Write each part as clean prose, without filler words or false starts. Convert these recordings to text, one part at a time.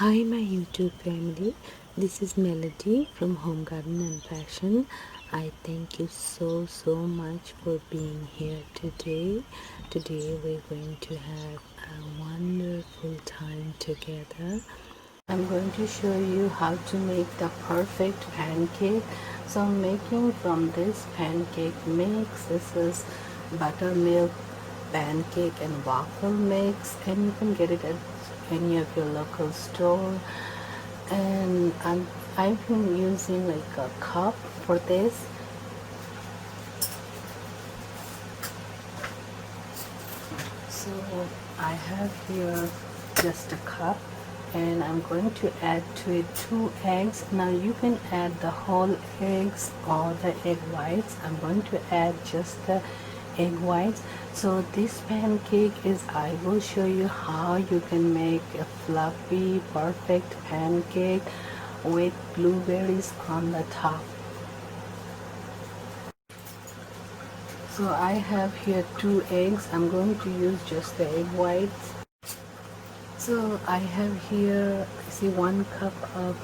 Hi my YouTube family, this is Melody from Home Garden and Fashion. I thank you so much for being here today. Today we're going to have a wonderful time together. I'm going to show you how to make the perfect pancake. So I'm making from this pancake mix. This is buttermilk pancake and waffle mix, and you can get it at any of your local store. And I've been using like a cup for this. So I have here just a cup, and I'm going to add to it 2 eggs. Now you can add the whole eggs or the egg whites. I'm going to add just the egg whites. So this pancake is, I will show you how you can make a fluffy perfect pancake with blueberries on the top. So I have here 2 eggs. I'm going to use just the egg whites. So I have here, see, 1 cup of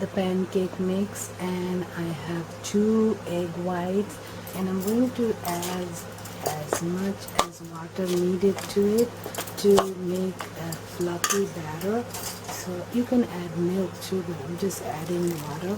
the pancake mix, and I have 2 egg whites, and I'm going to add as much as water needed to it to make a fluffy batter. So you can add milk too, but I'm just adding water.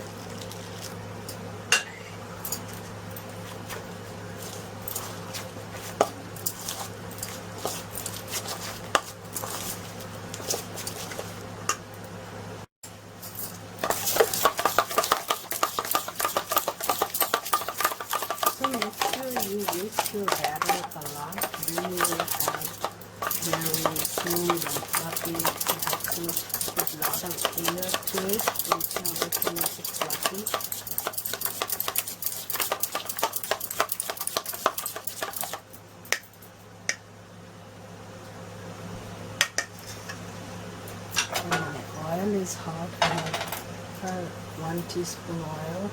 So make sure you whisk your batter a lot. Then you will have very smooth and fluffy. You have to put a lot of air to it in order to make it fluffy. And my oil is hot. I have 1 teaspoon oil.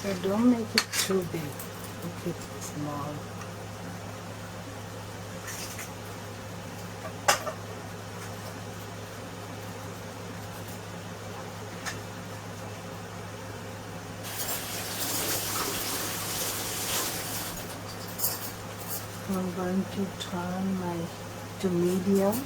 So don't make it too big. Make it small. I'm going to turn my to medium.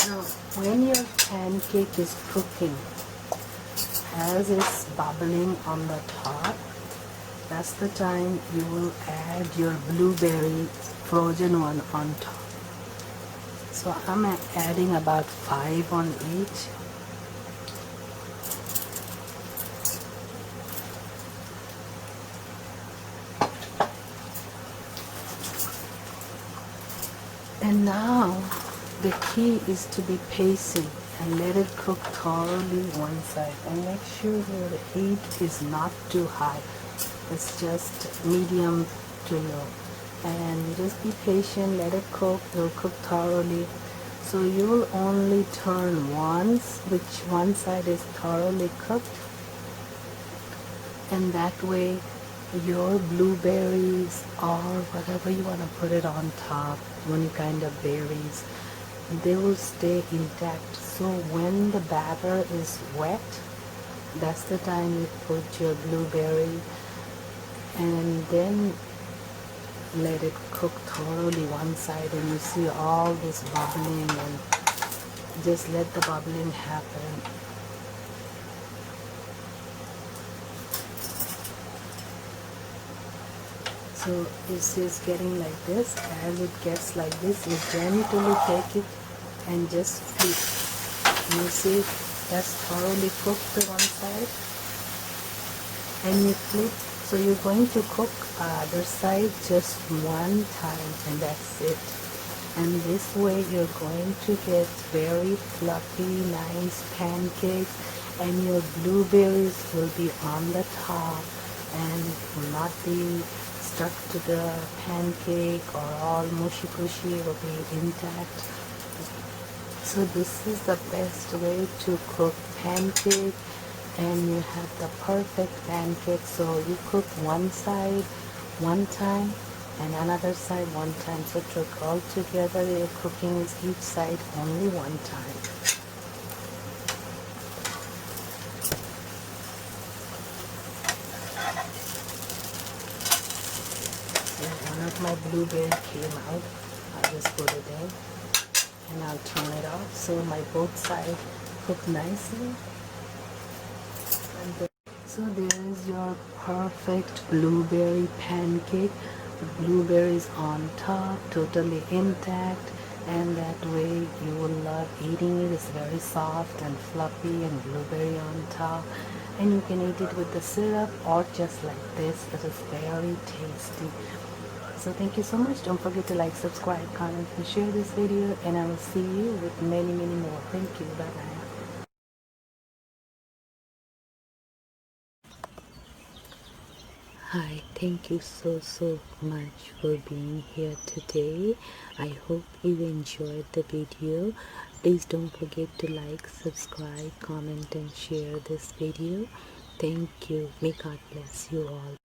Now, when your pancake is cooking, as it's bubbling on the top, that's the time you will add your blueberry frozen one on top. So I'm adding about 5 on each. And now the key is to be patient and let it cook thoroughly one side, and make sure your heat is not too high. It's just medium to low, and just be patient, let it cook. It'll cook thoroughly. So you will only turn once, which one side is thoroughly cooked, and that way your blueberries or whatever you want to put it on top, one kind of berries, they will stay intact. So when the batter is wet, that's the time you put your blueberry, and then let it cook thoroughly one side, and you see all this bubbling, and just let the bubbling happen. So this is getting like this. As it gets like this, you gently take it and just flip. You see that's thoroughly cooked to one side, and you flip. So you're going to cook other side just one time, and that's it. And this way you're going to get very fluffy, nice pancakes, and your blueberries will be on the top and will not be stuck to the pancake or all mushy cushy. It will be intact. So this is the best way to cook pancake, and you have the perfect pancake. So you cook one side one time and another side one time, so all together you're cooking each side only one time. So one of my blueberry came out. I'll just put it in and I'll turn it off so my both sides cook nicely. So there is your perfect blueberry pancake. The blueberries on top, totally intact, and that way you will love eating it. It's very soft and fluffy and blueberry on top. And you can eat it with the syrup or just like this. It is very tasty. So thank you so much. Don't forget to like, subscribe, comment, and share this video. And I will see you with many, many more. Thank you. Bye-bye. Hi, thank you so much for being here today. I hope you enjoyed the video. Please don't forget to like, subscribe, comment and share this video. Thank you. May God bless you all.